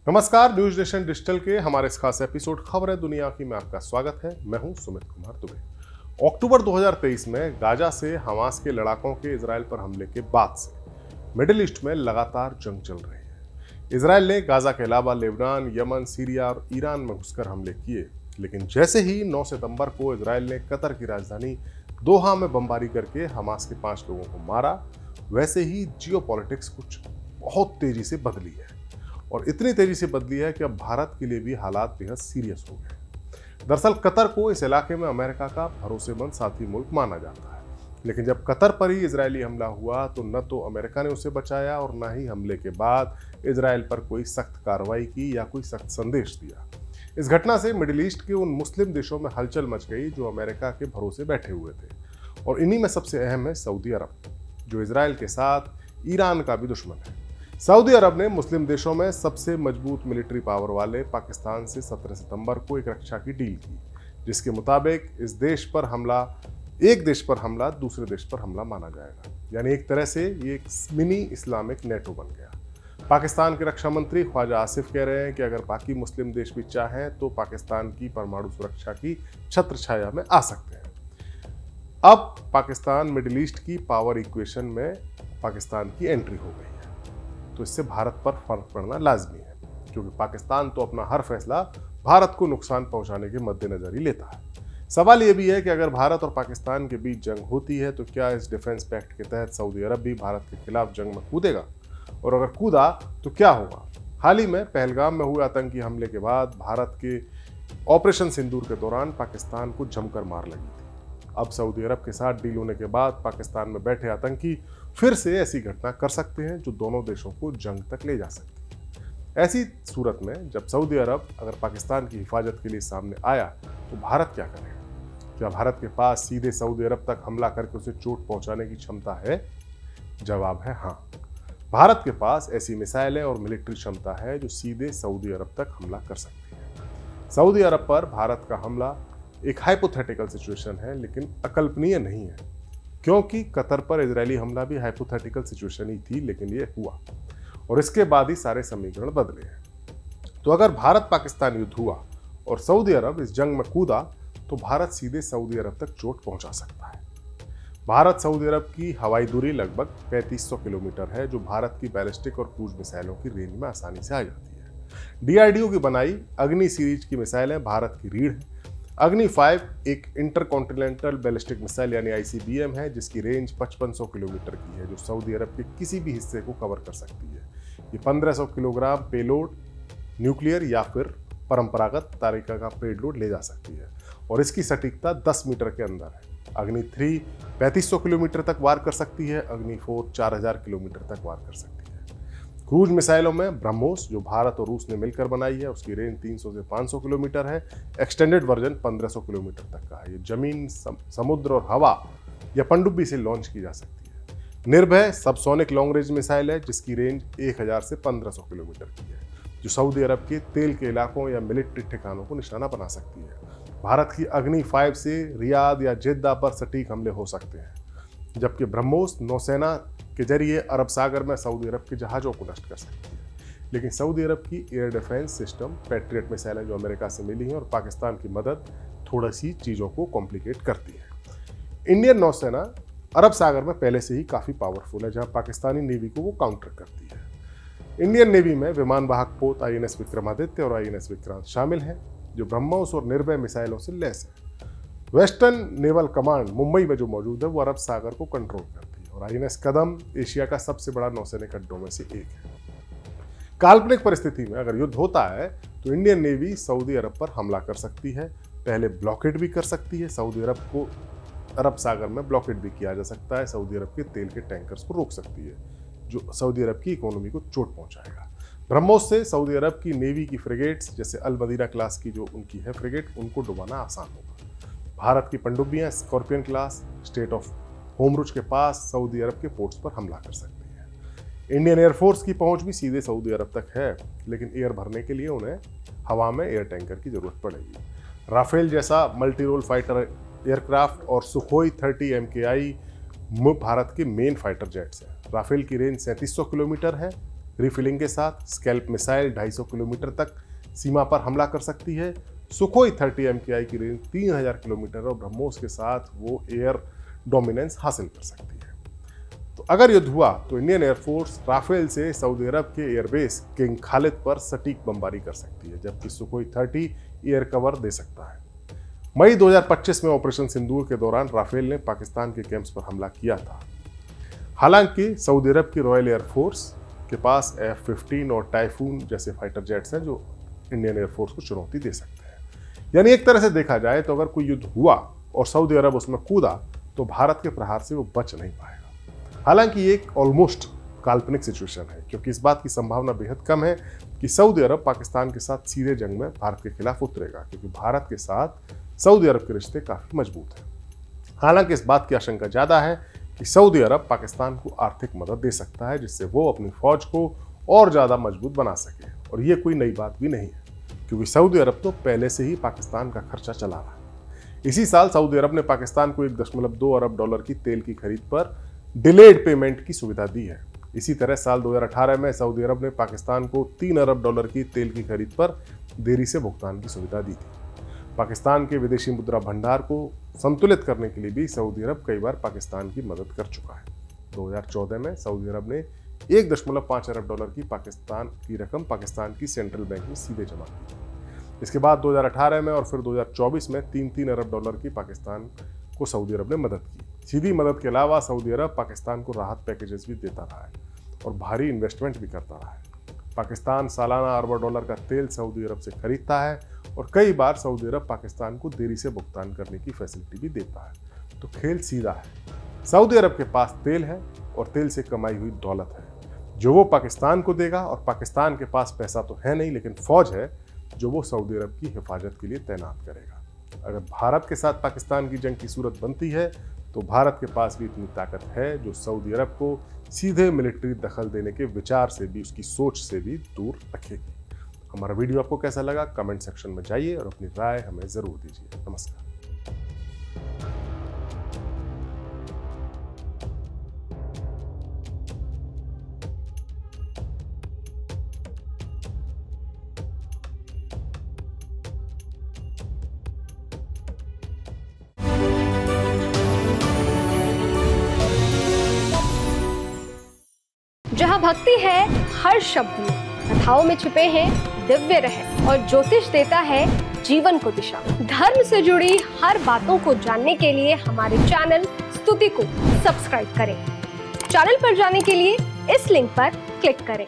नमस्कार, news nation digital के हमारे इस खास एपिसोड खबर है दुनिया की में आपका स्वागत है। मैं हूं सुमित कुमार दुबे। अक्टूबर 2023 में गाजा से हमास के लड़ाकों के इजराइल पर हमले के बाद से मिडिल ईस्ट में लगातार जंग चल रही है। इजराइल ने गाजा के अलावा लेबनान, यमन, सीरिया और ईरान में घुसकर हमले किए, लेकिन जैसे ही 9 सितंबर को इजराइल ने कतर की राजधानी दोहा में बमबारी करके हमास के 5 लोगों को मारा, वैसे ही जियोपॉलिटिक्स कुछ बहुत तेजी से बदली है और इतनी तेजी से बदली है कि अब भारत के लिए भी हालात बेहद सीरियस हो गए। दरअसल कतर को इस इलाके में अमेरिका का भरोसेमंद साथी मुल्क माना जाता है, लेकिन जब कतर पर ही इजरायली हमला हुआ तो न तो अमेरिका ने उसे बचाया और न ही हमले के बाद इजराइल पर कोई सख्त कार्रवाई की या कोई सख्त संदेश दिया। इस घटना से मिडिल ईस्ट के उन मुस्लिम देशों में हलचल मच गई जो अमेरिका के भरोसे बैठे हुए थे, और इन्हीं में सबसे अहम है सऊदी अरब, जो इजराइल के साथ ईरान का भी दुश्मन है। सऊदी अरब ने मुस्लिम देशों में सबसे मजबूत मिलिट्री पावर वाले पाकिस्तान से 17 सितंबर को एक रक्षा की डील की, जिसके मुताबिक एक देश पर हमला दूसरे देश पर हमला माना जाएगा। यानी एक तरह से ये एक मिनी इस्लामिक नेटो बन गया। पाकिस्तान के रक्षा मंत्री ख्वाजा आसिफ कह रहे हैं कि अगर बाकी मुस्लिम देश भी चाहें तो पाकिस्तान की परमाणु सुरक्षा की छत्र छाया में आ सकते हैं। अब पाकिस्तान मिडिल ईस्ट की पावर इक्वेशन में पाकिस्तान की एंट्री हो गई है, तो इससे भारत पर फर्क पड़ना लाजमी है, क्योंकि पाकिस्तान तो अपना हर फैसला भारत को नुकसान पहुंचाने के मद्देनजर ही लेता है। सवाल यह भी है कि अगर भारत और पाकिस्तान के बीच जंग होती है तो क्या इस डिफेंस पैक्ट के तहत सऊदी अरब भी भारत के खिलाफ जंग में कूदेगा, और अगर कूदा तो क्या होगा। हाल ही में पहलगाम में हुए आतंकी हमले के बाद भारत के ऑपरेशन सिंदूर के दौरान पाकिस्तान को जमकर मार लगी थी। अब सऊदी अरब के साथ डील होने के बाद पाकिस्तान में बैठे आतंकी फिर से ऐसी घटना कर सकते हैं जो दोनों देशों को जंग तक ले जा सकती है। ऐसी सूरत में जब सऊदी अरब अगर पाकिस्तान की हिफाजत के लिए सामने आया तो भारत क्या करेगा? क्या भारत के पास सीधे सऊदी अरब तक हमला करके उसे चोट पहुंचाने की क्षमता है? जवाब है हाँ। भारत के पास ऐसी मिसाइलें और मिलिट्री क्षमता है जो सीधे सऊदी अरब तक हमला कर सकती है। सऊदी अरब पर भारत का हमला एक हाइपोथेटिकल सिचुएशन है, लेकिन अकल्पनीय नहीं है, क्योंकि कतर पर इजरायली हमला भी हाइपोथेटिकल सिचुएशन ही थी, लेकिन ये हुआ और इसके बाद ही सारे समीकरण बदले हैं। तो अगर भारत पाकिस्तान युद्ध हुआ और सऊदी अरब इस जंग में कूदा तो भारत सीधे सऊदी अरब तक चोट पहुंचा सकता है। भारत सऊदी अरब की हवाई दूरी लगभग 3500 किलोमीटर है, जो भारत की बैलिस्टिक और क्रूज मिसाइलों की रेंज में आसानी से आ जाती है। डीआरडीओ की बनाई अग्नि सीरीज की मिसाइलें भारत की रीढ़ है। अग्नि 5 एक इंटरकॉन्टिनेंटल बैलिस्टिक मिसाइल यानी आईसीबीएम है, जिसकी रेंज 5500 किलोमीटर की है, जो सऊदी अरब के किसी भी हिस्से को कवर कर सकती है। ये 1500 किलोग्राम पेलोड न्यूक्लियर या फिर परंपरागत तरीका का पेलोड ले जा सकती है, और इसकी सटीकता 10 मीटर के अंदर है। अग्नि 3 3500 किलोमीटर तक वार कर सकती है। अग्नि 4 4000 किलोमीटर तक वार कर सकती है। क्रूज मिसाइलों में ब्रह्मोस, जो भारत और रूस ने मिलकर बनाई है, उसकी रेंज 300 से 500 किलोमीटर है। एक्सटेंडेड वर्जन 1500 किलोमीटर तक का है। ये जमीन, समुद्र और हवा या पनडुब्बी से लॉन्च की जा सकती है। निर्भय सबसोनिक लॉन्ग रेंज मिसाइल है, जिसकी रेंज 1000 से 1500 किलोमीटर की है, जो सऊदी अरब के तेल के इलाकों या मिलिट्री ठिकानों को निशाना बना सकती है। भारत की अग्नि 5 से रियाद या जेद्दा पर सटीक हमले हो सकते हैं, जबकि ब्रह्मोस नौसेना के जरिए अरब सागर में सऊदी अरब के जहाज़ों को नष्ट कर सकती है। लेकिन सऊदी अरब की एयर डिफेंस सिस्टम पैट्रियट मिसाइलें जो अमेरिका से मिली हैं और पाकिस्तान की मदद थोड़ी सी चीज़ों को कॉम्प्लिकेट करती है। इंडियन नौसेना अरब सागर में पहले से ही काफ़ी पावरफुल है, जहां पाकिस्तानी नेवी को वो काउंटर करती है। इंडियन नेवी में विमान वाहक पोत आईएनएस विक्रमादित्य और आईएनएस विक्रांत शामिल हैं, जो ब्रह्मोस और निर्भय मिसाइलों से लैस है। वेस्टर्न नेवल कमांड मुंबई में जो मौजूद है वो अरब सागर को कंट्रोल करती है, और आईएनएस कदम एशिया का सबसे बड़ा नौसैनिक अड्डों में से एक है। काल्पनिक परिस्थिति में अगर युद्ध होता है तो इंडियन नेवी सऊदी अरब पर हमला कर सकती है। पहले ब्लॉकेड भी कर सकती है। सऊदी अरब को अरब सागर में ब्लॉकेड भी किया जा सकता है। सऊदी अरब के तेल के टैंकर्स को रोक सकती है, जो सऊदी अरब की इकोनॉमी को चोट पहुंचाएगा। ब्रह्मोस से सऊदी अरब की नेवी की फ्रिगेट्स, जैसे अल मदीना क्लास की जो उनकी है फ्रिगेट, उनको डुबाना आसान होगा। भारत की पनडुब्बियां स्कॉर्पियन क्लास स्टेट ऑफ होमरुज के पास सऊदी अरब के पोर्ट्स पर हमला कर सकती हैं। इंडियन एयरफोर्स की पहुंच भी सीधे सऊदी अरब तक है, लेकिन एयर भरने के लिए उन्हें हवा में एयर टैंकर की जरूरत पड़ेगी। राफेल जैसा मल्टी रोल फाइटर एयरक्राफ्ट और सुखोई 30 MKI भारत के मेन फाइटर जेट्स हैं। राफेल की रेंज 3700 किलोमीटर है, रिफिलिंग के साथ स्कैल्प मिसाइल 250 किलोमीटर तक सीमा पर हमला कर सकती है। सुखोई 30 MKI की रेंज 3000 किलोमीटर और ब्रह्मोस के साथ वो एयर डोमिनेंस हासिल कर सकती है। तो अगर युद्ध हुआ तो इंडियन एयरफोर्स राफेल से सऊदी अरब के एयरबेस किंग खालिद पर सटीक बमबारी कर सकती है, जबकि सुखोई 30 एयर कवर दे सकता है। मई 2025 में ऑपरेशन सिंदूर के दौरान राफेल ने पाकिस्तान के कैंप्स पर हमला किया था। हालांकि सऊदी अरब की रॉयल एयरफोर्स के पास F-15 और टाइफून जैसे फाइटर जेट्स हैं जो इंडियन एयरफोर्स को चुनौती दे सकते हैं। यानी एक तरह से देखा जाए तो अगर कोई युद्ध हुआ और सऊदी अरब उसमें कूदा तो भारत के प्रहार से वो बच नहीं पाएगा। हालांकि ये एक ऑलमोस्ट काल्पनिक सिचुएशन है, क्योंकि इस बात की संभावना बेहद कम है कि सऊदी अरब पाकिस्तान के साथ सीधे जंग में भारत के खिलाफ उतरेगा, क्योंकि भारत के साथ सऊदी अरब के रिश्ते काफी मजबूत हैं। हालांकि इस बात की आशंका ज्यादा है कि सऊदी अरब पाकिस्तान को आर्थिक मदद दे सकता है, जिससे वो अपनी फौज को और ज्यादा मजबूत बना सके। और ये कोई नई बात भी नहीं है, क्योंकि सऊदी अरब तो पहले से ही पाकिस्तान का खर्चा चला रहा है। इसी साल सऊदी अरब ने पाकिस्तान को $1.2 अरब की तेल की खरीद पर डिलेड पेमेंट की सुविधा दी है। इसी तरह साल 2018 में सऊदी अरब ने पाकिस्तान को $3 अरब की तेल की खरीद पर देरी से भुगतान की सुविधा दी थी। पाकिस्तान के विदेशी मुद्रा भंडार को संतुलित करने के लिए भी सऊदी अरब कई बार पाकिस्तान की मदद कर चुका है। 2014 में सऊदी अरब ने $1.5 अरब की पाकिस्तान की रकम पाकिस्तान की सेंट्रल बैंक में सीधे जमा की। इसके बाद 2018 में और फिर 2024 में $3 अरब की पाकिस्तान को सऊदी अरब ने मदद की। सीधी मदद के अलावा सऊदी अरब पाकिस्तान को राहत पैकेजेस भी देता रहा है और भारी इन्वेस्टमेंट भी करता रहा है। पाकिस्तान सालाना अरबों डॉलर का तेल सऊदी अरब से खरीदता है और कई बार सऊदी अरब पाकिस्तान को देरी से भुगतान करने की फैसिलिटी भी देता है। तो खेल सीधा है, सऊदी अरब के पास तेल है और तेल से कमाई हुई दौलत है जो वो पाकिस्तान को देगा, और पाकिस्तान के पास पैसा तो है नहीं लेकिन फौज है जो वो सऊदी अरब की हिफाजत के लिए तैनात करेगा। अगर भारत के साथ पाकिस्तान की जंग की सूरत बनती है तो भारत के पास भी इतनी ताकत है जो सऊदी अरब को सीधे मिलिट्री दखल देने के विचार से भी, उसकी सोच से भी दूर रखेगी। हमारा वीडियो आपको कैसा लगा कमेंट सेक्शन में जाइए और अपनी राय हमें जरूर दीजिए। नमस्कार। जहाँ भक्ति है हर शब्द में, कथाओं में छुपे हैं दिव्य रहस्य और ज्योतिष देता है जीवन को दिशा। धर्म से जुड़ी हर बातों को जानने के लिए हमारे चैनल स्तुति को सब्सक्राइब करें। चैनल पर जाने के लिए इस लिंक पर क्लिक करें।